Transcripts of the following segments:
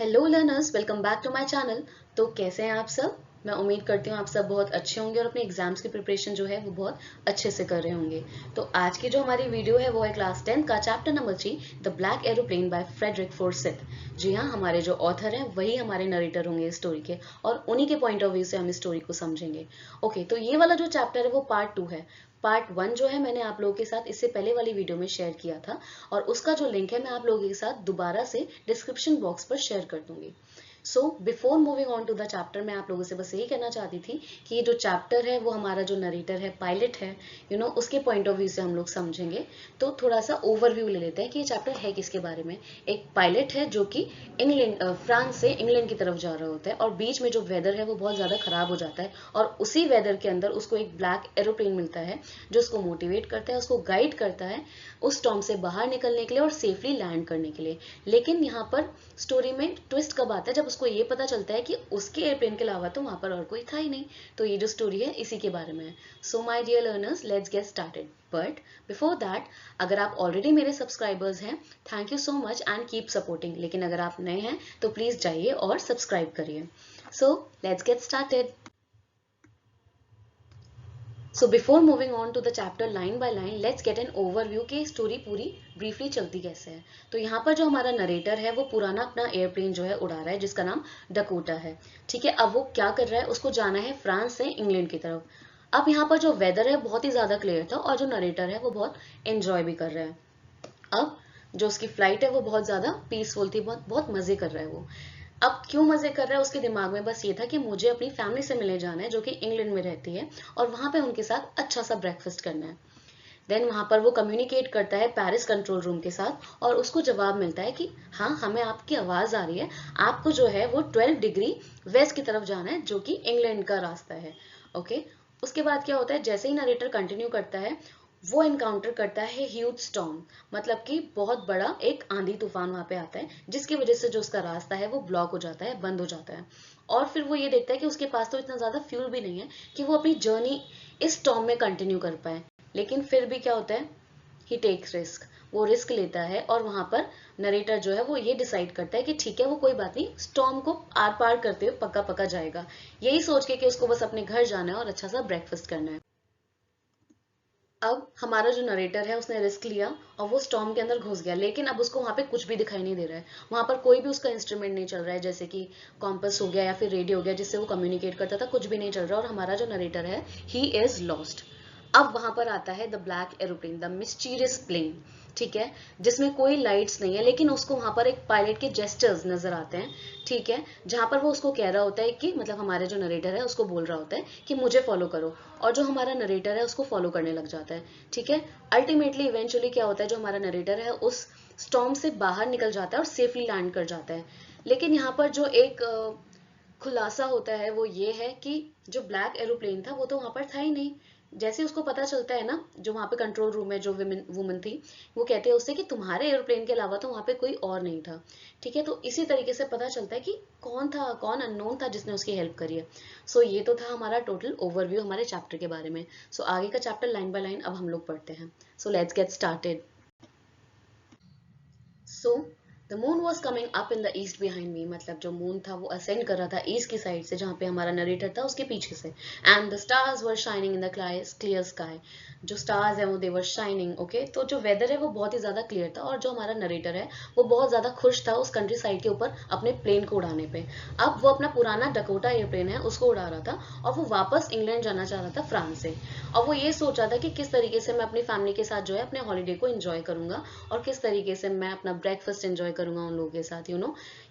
Hello learners, welcome back to my channel. तो कैसे हैं आप सब? मैं उम्मीद करती हूँ आप सब बहुत अच्छे होंगे और अपने एग्जाम्स की प्रिपरेशन जो है वो बहुत अच्छे से कर रहे होंगे। तो आज की जो हमारी वीडियो है वो है क्लास 10 का chapter number 3 the black aeroplane by Frederick Forsyth. जी हाँ, हमारे जो ऑथर हैं वही हमारे नरेटर होंगे इस स्टोरी के और उन्हीं के पॉइंट ऑफ व्यू से हम इस स्टोरी को समझेंगे। ओके, तो ये वाला जो चैप्टर है वो पार्ट 2 है। पार्ट 1 जो है मैंने आप लोगों के साथ इससे पहले वाली वीडियो में शेयर किया था और उसका जो लिंक है मैं आप लोगों के साथ दोबारा से डिस्क्रिप्शन बॉक्स पर शेयर कर दूंगी। So before moving on to the chapter, मैं आप लोगों से बस यही कहना चाहती थी कि ये जो चैप्टर है वो हमारा जो नरेटर है, पायलट है, उसके पॉइंट ऑफ व्यू से हम लोग समझेंगे। तो थोड़ा सा ओवरव्यू ले लेते हैं कि ये चैप्टर है किसके बारे में। एक पायलट है जो कि फ्रांस से इंग्लैंड की तरफ जा रहा होता है और बीच में जो वेदर है वो बहुत ज़्यादा खराब हो जाता है और उसी वेदर के अंदर उसको एक ब्लैक एरोप्लेन मिलता है जो उसको मोटिवेट करता है, उसको गाइड करता है उस स्टॉर्म से बाहर निकलने के लिए और सेफली लैंड करने के लिए। लेकिन यहाँ पर स्टोरी में ट्विस्ट कब आता है, जब उसको ये पता चलता है कि उसके एयरप्लेन के अलावा तो वहां पर और कोई था ही नहीं। तो ये जो स्टोरी है इसी के बारे में है। So my dear learners, let's get started. But before that, अगर आप ऑलरेडी मेरे सब्सक्राइबर्स हैं, thank you so much and keep supporting. लेकिन अगर आप नए हैं तो प्लीज जाइए और सब्सक्राइब करिए। So let's get started. So before moving on to the chapter line by line, let's get an overview कि स्टोरी पूरी ब्रीफली चलती कैसे है। तो यहाँ पर जो हमारा नरेटर है वो पुराना अपना एयरप्लेन जो है उड़ा रहा है जिसका नाम डकोटा है। ठीक है, अब वो क्या कर रहा है, उसको जाना है फ्रांस से इंग्लैंड की तरफ। अब यहाँ पर जो वेदर है बहुत ही ज्यादा क्लियर था और जो नरेटर है वो बहुत एंजॉय भी कर रहा है। अब जो उसकी फ्लाइट है वो बहुत ज्यादा पीसफुल थी, बहुत बहुत मजे कर रहा है वो। अब क्यों मजे कर रहा है, उसके दिमाग में बस ये था कि मुझे अपनी फैमिली से मिलने जाना है जो कि इंग्लैंड में रहती है और वहां पे उनके साथ अच्छा सा ब्रेकफास्ट करना है। देन वहां पर वो कम्युनिकेट करता है पेरिस कंट्रोल रूम के साथ और उसको जवाब मिलता है कि हाँ, हमें आपकी आवाज आ रही है, आपको जो है वो 12 डिग्री वेस्ट की तरफ जाना है जो कि इंग्लैंड का रास्ता है। ओके, उसके बाद क्या होता है, जैसे ही नरेटर कंटिन्यू करता है वो एनकाउंटर करता है ह्यूज स्टॉर्म, मतलब कि बहुत बड़ा एक आंधी तूफान वहां पे आता है जिसकी वजह से जो उसका रास्ता है वो ब्लॉक हो जाता है, बंद हो जाता है। और फिर वो ये देखता है कि उसके पास तो इतना ज्यादा फ्यूल भी नहीं है कि वो अपनी जर्नी इस स्टॉर्म में कंटिन्यू कर पाए। लेकिन फिर भी क्या होता है, ही टेक्स रिस्क, वो रिस्क लेता है और वहां पर नरेटर जो है वो ये डिसाइड करता है कि ठीक है, वो कोई बात नहीं, स्टॉर्म को आर पार करते हुए पक्का पक्का जाएगा, यही सोच के कि उसको बस अपने घर जाना है और अच्छा सा ब्रेकफास्ट करना है। अब हमारा जो नरेटर है उसने रिस्क लिया और वो स्टॉर्म के अंदर घुस गया, लेकिन अब उसको वहां पे कुछ भी दिखाई नहीं दे रहा है। वहां पर कोई भी उसका इंस्ट्रूमेंट नहीं चल रहा है, जैसे कि कॉम्पस हो गया या फिर रेडियो हो गया जिससे वो कम्युनिकेट करता था, कुछ भी नहीं चल रहा और हमारा जो नरेटर है ही इज लॉस्ट। अब वहां पर आता है the black aeroplane, the mysterious plane. ठीक है, जिसमें कोई लाइट्स नहीं है लेकिन उसको वहां पर एक पायलट के जेस्टर्स नजर आते हैं। ठीक है, जहां पर वो उसको कह रहा होता है कि मतलब हमारे जो नरेटर है उसको बोल रहा होता है कि मुझे फॉलो करो, और जो हमारा नरेटर है उसको फॉलो करने लग जाता है। ठीक है, अल्टीमेटली इवेंचुअली क्या होता है, जो हमारा नरेटर है उस स्टॉर्म से बाहर निकल जाता है और सेफली लैंड कर जाता है। लेकिन यहाँ पर जो एक खुलासा होता है वो ये है कि जो ब्लैक एरोप्लेन था वो तो वहां पर था ही नहीं। जैसे उसको पता चलता है ना, जो वहां पे कंट्रोल रूम में जो वुमन थी वो कहते हैं उससे कि तुम्हारे एरोप्लेन के अलावा तो वहां पे कोई और नहीं था। ठीक है, तो इसी तरीके से पता चलता है कि कौन था, कौन अननोन था जिसने उसकी हेल्प करी है। सो ये तो था हमारा टोटल ओवरव्यू हमारे चैप्टर के बारे में। सो आगे का चैप्टर लाइन बाय लाइन अब हम लोग पढ़ते हैं। So let's get started. So the moon was coming up in the east behind me, मतलब जो मून था वो असेंड कर रहा था ईस्ट की साइड से, जहां पे हमारा नरेटर था उसके पीछे से। And the stars were shining in the clear sky, जो स्टार्स है वो दे वर शाइनिंग। ओके, तो जो वेदर है वो बहुत ही ज्यादा क्लियर था और जो हमारा नरेटर है वो बहुत ज्यादा खुश था उस कंट्री साइड के ऊपर अपने प्लेन को उड़ाने पे। अब वो अपना पुराना डकोटा एयरप्लेन है उसको उड़ा रहा था और वो वापस इंग्लैंड जाना चाह रहा था फ्रांस से। और वो ये सोच रहा था कि किस तरीके से मैं अपनी फैमिली के साथ जो है अपने हॉलीडे को एंजॉय करूंगा और किस तरीके से मैं अपना ब्रेकफास्ट एंजॉय करूंगा उन लोगों के साथ,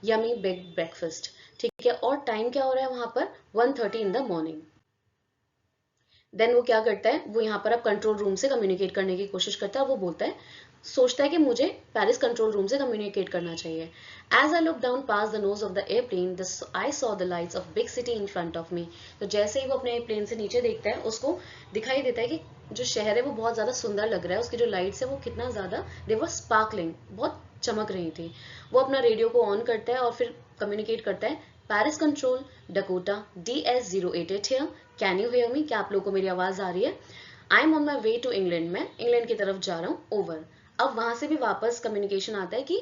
यमी बिग ब्रेकफास्ट। ठीक है, और टाइम क्या हो रहा है वहां पर, 1:30 इन द मॉर्निंग। देन वो क्या करता है, वो यहाँ पर अब कंट्रोल रूम से कम्युनिकेट करने की कोशिश करता है और वो बोलता है, सोचता है कि मुझे पेरिस कंट्रोल रूम से कम्युनिकेट करना चाहिए। As I look down past the nose of the airplane, I saw the lights of big city in front of me. तो जैसे ही वो अपने प्लेन से नीचे देखता है उसको दिखाई देता है कि जो शहर है वो बहुत ज्यादा सुंदर लग रहा है, उसकी जो लाइट्स है वो कितना ज्यादा, दे वर स्पार्कलिंग, बहुत चमक रही थी। वो अपना रेडियो को ऑन करता है और फिर कम्युनिकेट करता है, Paris control, Dakota DS-088 here, can you hear me, क्या आप लोगों को मेरी आवाज आ रही है? I am on my way to England, मैं इंग्लैंड की तरफ जा रहा हूँ, ओवर। अब वहां से भी वापस कम्युनिकेशन आता है कि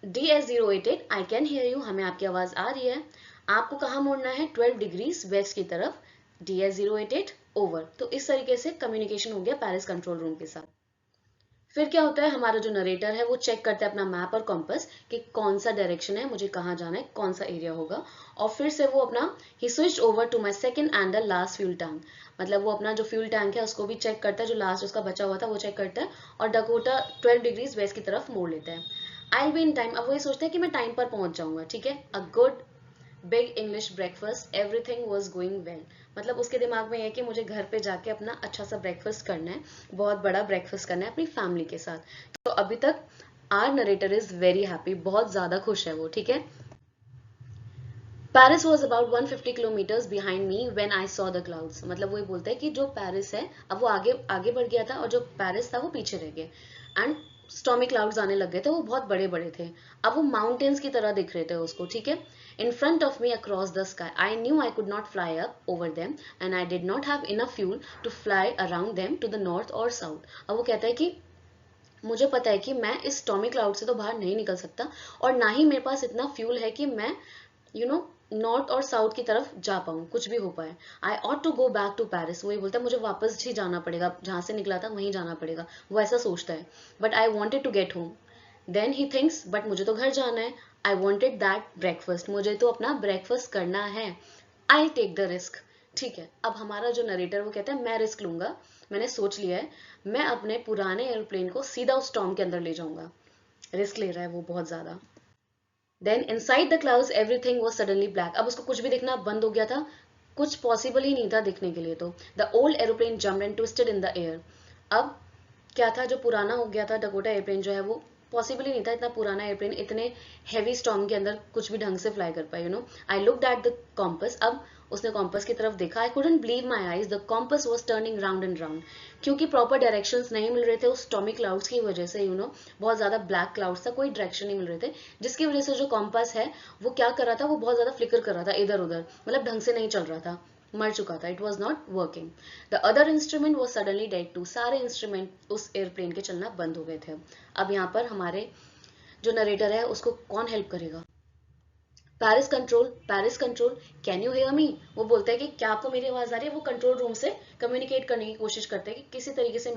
DS088 I can hear you, हमें आपकी आवाज आ रही है, आपको कहाँ मुड़ना है 12 डिग्रीज वेस्ट की तरफ, DS088 ओवर। तो इस तरीके से कम्युनिकेशन हो गया पेरिस कंट्रोल रूम के साथ। फिर क्या होता है, हमारा जो नरेटर है वो चेक करता है अपना मैप और कॉम्पस कि कौन सा डायरेक्शन है, मुझे कहाँ जाना है, कौन सा एरिया होगा, और फिर से वो अपना ही switch over to my second and the last fuel tank, मतलब वो अपना जो फ्यूल टैंक है उसको भी चेक करता है, जो लास्ट उसका बचा हुआ था वो चेक करता है, और डकोटा 12 डिग्रीज वेस्ट की तरफ मोड़ लेता है। I will be in time, अब वो ये सोचता है कि मैं टाइम पर पहुंच जाऊंगा, ठीक है। A good big English breakfast, everything was going well, मतलब उसके दिमाग में है कि मुझे घर पे जाके अपना अच्छा सा ब्रेकफास्ट करना है, बहुत बड़ा ब्रेकफास्ट करना है अपनी फैमिली के साथ। तो अभी तक our narrator is very happy, बहुत ज्यादा खुश है वो, ठीक है। Paris was about 150 kilometres behind me when I saw the clouds, मतलब वो ये बोलता है कि जो पेरिस है अब वो आगे आगे बढ़ गया था और जो पेरिस था वो पीछे रह गया, एंड स्टॉर्मी क्लाउड्स आने लग गए थे, वो बहुत बड़े बड़े थे, अब वो माउंटेन्स की तरह दिख रहे थे उसको, ठीक है। In front of me across the sky I knew I could not fly up over them and I did not have enough fuel to fly around them to the north or south. अब वो कहता है कि मुझे पता है कि मैं इस स्टॉर्मी क्लाउड से तो बाहर नहीं निकल सकता, और ना ही मेरे पास इतना फ्यूल है कि मैं नॉर्थ और साउथ की तरफ जा पाऊँ, कुछ भी हो पाए। I ought to go back to Paris, वो ये बोलता है मुझे वापस ही जाना पड़ेगा, जहाँ से निकला था वहीं जाना पड़ेगा, वो ऐसा सोचता है। But I wanted to get home, then he thinks but मुझे तो घर जाना है। आई वॉन्टेड दैट ब्रेकफास्ट, मुझे तो अपना ब्रेकफास्ट करना है। आई टेक द रिस्क, ठीक है। अब हमारा जो नरेटर वो कहता है मैं रिस्क लूंगा, मैंने सोच लिया है, मैं अपने पुराने एयरप्लेन को सीधा उस स्टॉर्म के अंदर ले जाऊंगा। रिस्क ले रहा है वो बहुत ज्यादा। Then inside the clouds everything was suddenly black, अब उसको कुछ भी दिखना बंद हो गया था, कुछ पॉसिबल ही नहीं था दिखने के लिए। तो the old aeroplane jumped and twisted in the air, अब क्या था, जो पुराना हो गया था डकोटा एयरप्लेन जो है वो पॉसिबल ही नहीं था, इतना पुराना एयरप्लेन इतने हैवी स्टॉर्म के अंदर कुछ भी ढंग से फ्लाई कर पाए, I looked at the compass, अब उसने कॉम्पस की तरफ देखा। I couldn't believe my eyes, the compass was turning round and round, क्योंकि प्रॉपर डायरेक्शंस नहीं मिल रहे थे उस स्टॉर्मी क्लाउड्स की वजह से, बहुत ज्यादा ब्लैक क्लाउड्स था, कोई डायरेक्शन नहीं मिल रहे थे, जिसकी वजह से जो कॉम्पस है वो क्या कर रहा था, वो बहुत ज्यादा फ्लिकर कर रहा था इधर उधर, मतलब ढंग से नहीं चल रहा था, मर चुका था, it was not working. The other instrument was suddenly dead too, सारे इंस्ट्रूमेंट उस एयरप्लेन के चलना बंद हो गए थे। अब यहाँ पर हमारे जो नरेटर है उसको कौन हेल्प करेगा? Paris control, can you hear मी, वो बोलता है कि क्या आपको मेरी आवाज आ रही है, वो कंट्रोल रूम से कम्युनिकेट करने की कोशिश करते हैं कि किसी तरीके से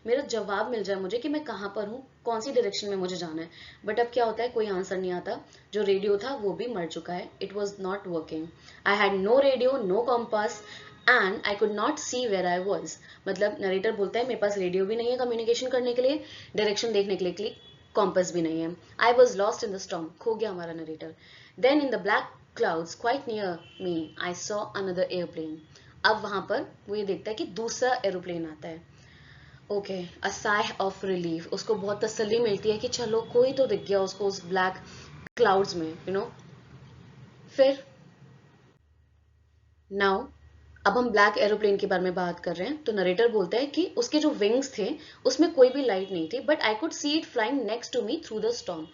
मेरा जवाब मिल जाए मुझे कि मैं कहाँ पर हूँ, कौन सी डायरेक्शन में मुझे जाना है। बट अब क्या होता है, कोई आंसर नहीं आता, जो रेडियो था वो भी मर चुका है, it was not working. I had no radio, no compass and I could not see where I was, मतलब नरेटर बोलता है मेरे पास रेडियो भी नहीं है कम्युनिकेशन करने के लिए, डायरेक्शन देखने के लिए कॉम्पस भी नहीं है। I was lost in the storm, खो गया हमारा narrator. Then in the black clouds quite near me I saw another airplane, अब वहां पर वो ये देखता है कि दूसरा एरोप्लेन आता है। Okay, a sigh of relief, उसको बहुत तसल्ली मिलती है कि चलो कोई तो दिख गया उसको उस ब्लैक क्लाउड्स में, फिर नाउ अब हम ब्लैक एरोप्लेन के बारे में बात कर रहे हैं, तो नरेटर बोलता है कि उसके जो विंग्स थे उसमें कोई भी लाइट नहीं थी, but I could see it flying next to me through the storm,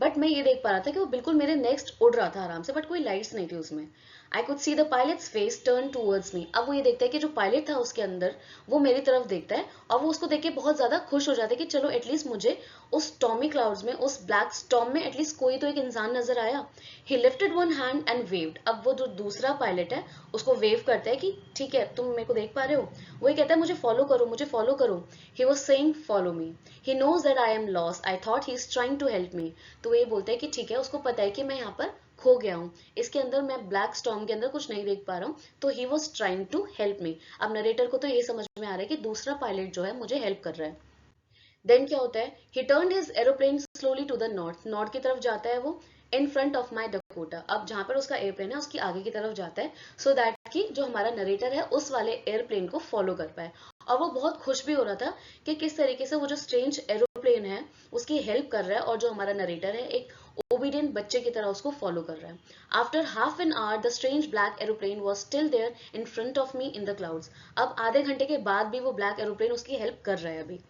but मैं ये देख पा रहा था कि वो बिल्कुल मेरे नेक्स्ट उड़ रहा था आराम से, बट कोई लाइट्स नहीं थी उसमें। आई could see the pilots face turn towards me, अब वो ये देखता है कि जो पायलट था उसके अंदर वो मेरी तरफ देखता है, और वो उसको देख के बहुत ज्यादा खुश हो जाता है कि चलो एटलीस्ट मुझे उस स्टॉर्मी क्लाउड्स में, उस ब्लैक स्टॉर्म में एटलीस्ट कोई तो एक इंसान नजर आया। ही lifted one hand and waived, अब वो जो दूसरा पायलट है उसको वेव करता है कि ठीक है तुम मेरे को देख पा रहे हो, वो ये कहता है मुझे फॉलो करो, मुझे फॉलो करो। He was saying follow me, he knows that I am lost, I thought he is trying to help me, तो ये बोलता है कि ठीक है, उसको पता है कि मैं यहाँ पर खो गया हूँ, इसके अंदर मैं ब्लैक स्टॉर्म के अंदर कुछ नहीं देख पा रहा हूँ, तो he was trying to help me. अब नरेटर को तो ये समझ में आ रहा है कि दूसरा पायलट जो है मुझे हेल्प कर रहा है। देन क्या होता है, he turn his aeroplane slowly to the north, north की तरफ जाता है वो, in front of my Dakota, अब जहां पर उसका एयरप्लेन है उसकी आगे की तरफ जाता है, सो दैट कि जो हमारा नरेटर है उस वाले एयरप्लेन को फॉलो कर पाए। और वो बहुत खुश भी हो रहा था कि किस तरीके से वो जो स्ट्रेंज एरोप्लेन है उसकी हेल्प कर रहा है, और जो हमारा नरेटर है एक ओबीडियंट बच्चे की तरह उसको फॉलो कर रहा है। After half an hour the strange black aeroplane was still there in front of me in the clouds, अब आधे घंटे के बाद भी वो ब्लैक एरोप्लेन उसकी हेल्प कर रहा है अभी।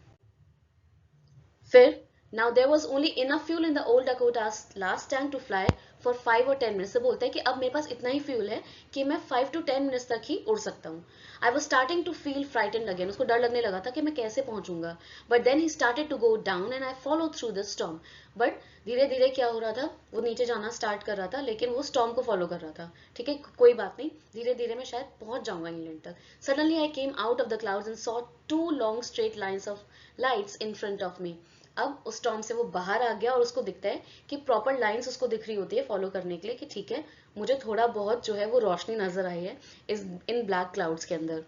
फिर Now there was only enough fuel in the old Dakota's last tank to fly for 5 or 10 minutes. तो बोलता है कि अब मेरे पास इतना ही फ्यूल है कि मैं 5 to 10 मिनट्स तक ही उड़ सकता हूँ. I was starting to feel frightened again. उसको डर लगने लगा था कि मैं कैसे पहुंचूंगा. But then he started to go down and I followed through the storm. But धीरे धीरे क्या हो रहा था, वो नीचे जाना स्टार्ट कर रहा था लेकिन वो स्टॉर्म को फॉलो कर रहा था. ठीक है, कोई बात नहीं, धीरे धीरे मैं शायद पहुंच जाऊंगा इंग्लैंड तक. Suddenly I came out of the clouds and saw 2 long straight lines of lights in front of मी. अब उस स्टॉर्म से वो बाहर आ गया और उसको दिखता है कि प्रॉपर लाइंस उसको दिख रही होती है फॉलो करने के लिए कि ठीक है, मुझे थोड़ा बहुत जो है वो रोशनी नजर आई है इस इन ब्लैक क्लाउड्स के अंदर.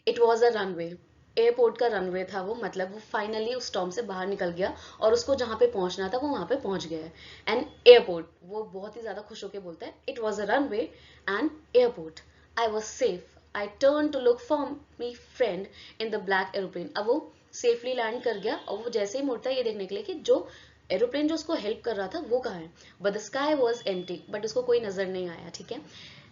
It was a runway, airport का रनवे था वो. मतलब वो फाइनली उस स्टॉर्म से बाहर निकल गया और उसको जहां पे पहुंचना था वो वहां पे पहुंच गया है. एंड एयरपोर्ट, वो बहुत ही ज्यादा खुश होकर बोलता है, it was a runway and airport, I was safe, I turn to look for me friend in the black aeroplane. अब वो सेफली लैंड कर गया और वो जैसे ही मुड़ता है ये देखने के लिए कि जो एरोप्लेन जो उसको हेल्प कर रहा था वो कहाँ है. But the sky was empty, but उसको कोई नजर नहीं आया. ठीक है,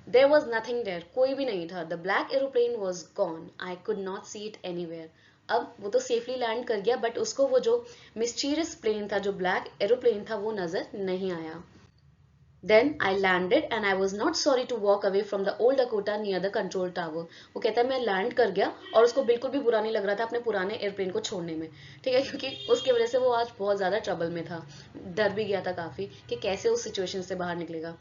देयर वॉज नथिंग देयर, कोई भी नहीं था. The black aeroplane was gone, I could not see it anywhere. अब वो तो सेफली लैंड कर गया बट उसको वो जो मिस्टीरियस प्लेन था, जो ब्लैक एरोप्लेन था, वो नजर नहीं आया. Then I landed and I was not sorry to walk away from the old Dakota near the control tower. वो कहता है मैं लैंड कर गया और उसको बिल्कुल भी बुरा नहीं लग रहा था अपने पुराने एयरप्लेन को छोड़ने में. ठीक है, क्योंकि उसकी वजह से वो आज बहुत ज्यादा ट्रबल में था, डर भी गया था काफी कि कैसे उस सिचुएशन से बाहर निकलेगा.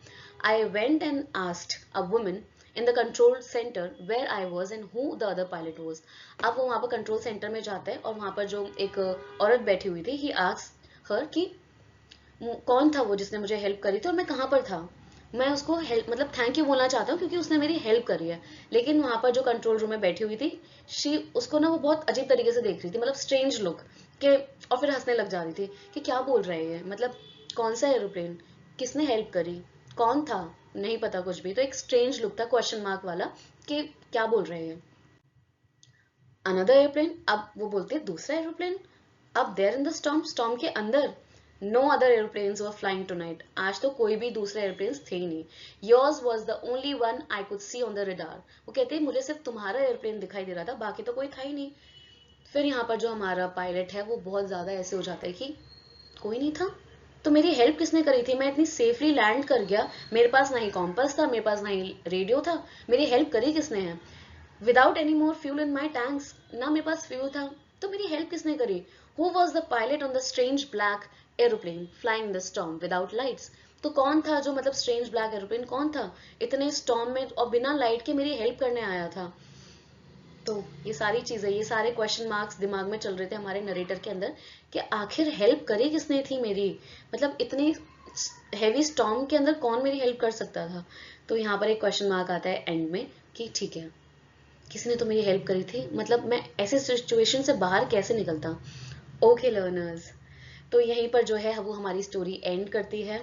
I went and asked a woman in the control center where I was and who the other pilot was. अब वो वहाँ पर कंट्रोल सेंटर में जाता है और वहाँ पर जो एक औरत बैठी हुई थी, he asked her कि कौन था वो जिसने मुझे हेल्प करी थी और मैं कहाँ पर था. मैं उसको हेल्प मतलब थैंक यू बोलना चाहता हूँ क्योंकि उसने मेरी हेल्प करी है. लेकिन वहां पर जो कंट्रोल रूम में बैठी हुई थी, शी उसको ना वो बहुत अजीब तरीके से देख रही थी, मतलब स्ट्रेंज लुक के, और फिर हंसने लग जा रही थी कि क्या बोल रहे हैं, मतलब कौन सा एरोप्लेन, किसने हेल्प करी, कौन था, नहीं पता कुछ भी. तो एक स्ट्रेंज लुक था क्वेश्चन मार्क वाला कि क्या बोल रहे हैं. अनदर एरोप्लेन, अब वो बोलते हैं दूसरा एरोप्लेन. अब there in the storm, storm के अंदर. No other airplanes were flying tonight. आज तो कोई भी दूसरे एयरप्लेन्स थे ही नहीं. Yours was the only one I could see on the radar. वो कहते हैं मुझे सिर्फ तुम्हारा एयरप्लेन दिखाई दे रहा था, बाकी तो कोई था ही नहीं. फिर यहाँ पर जो हमारा पायलट है वो बहुत ज्यादा ऐसे हो जाता है कि कोई नहीं था तो मेरी हेल्प किसने करी थी, मैं इतनी सेफली लैंड कर गया, मेरे पास ना ही कॉम्पस था, मेरे पास ना ही रेडियो था, मेरी हेल्प करी किसने है. Without any more fuel in my tanks, ना मेरे पास फ्यूल था तो मेरी हेल्प किसने करी. Who was the pilot on the strange black aeroplane flying the storm without lights. तो कौन था जो मतलब स्ट्रेंज ब्लैक एरोप्लेन कौन था इतने स्टॉर्म में और बिना लाइट के मेरी हेल्प करने आया था. तो ये सारी चीजें, ये सारे क्वेश्चन मार्क्स दिमाग में चल रहे थे हमारे नरेटर के अंदर कि आखिर हेल्प करी किसने थी मेरी, मतलब इतनी हैवी स्टॉर्म के अंदर कौन मेरी हेल्प कर सकता था. तो यहाँ पर एक क्वेश्चन मार्क आता है एंड में कि ठीक है, किसने तो मेरी हेल्प करी थी, मतलब मैं ऐसे सिचुएशन से बाहर कैसे निकलता. ओके लर्नर्स, तो यहीं पर जो है वो हमारी स्टोरी एंड करती है.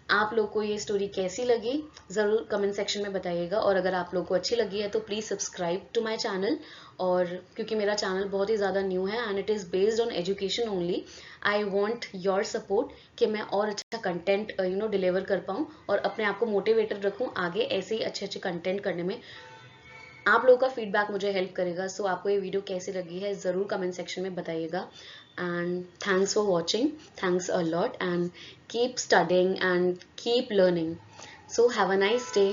आप लोग को ये स्टोरी कैसी लगी ज़रूर कमेंट सेक्शन में बताइएगा, और अगर आप लोग को अच्छी लगी है तो please subscribe to my channel. और क्योंकि मेरा चैनल बहुत ही ज़्यादा न्यू है and it is based on education only, I want your support कि मैं और अच्छा कंटेंट डिलीवर कर पाऊँ और अपने आप को मोटिवेटेड रखूँ आगे ऐसे ही अच्छे अच्छे कंटेंट करने में. आप लोगों का फीडबैक मुझे हेल्प करेगा. सो आपको ये वीडियो कैसी लगी है ज़रूर कमेंट सेक्शन में बताइएगा. And thanks for watching, thanks a lot, and keep studying and keep learning. So have a nice day.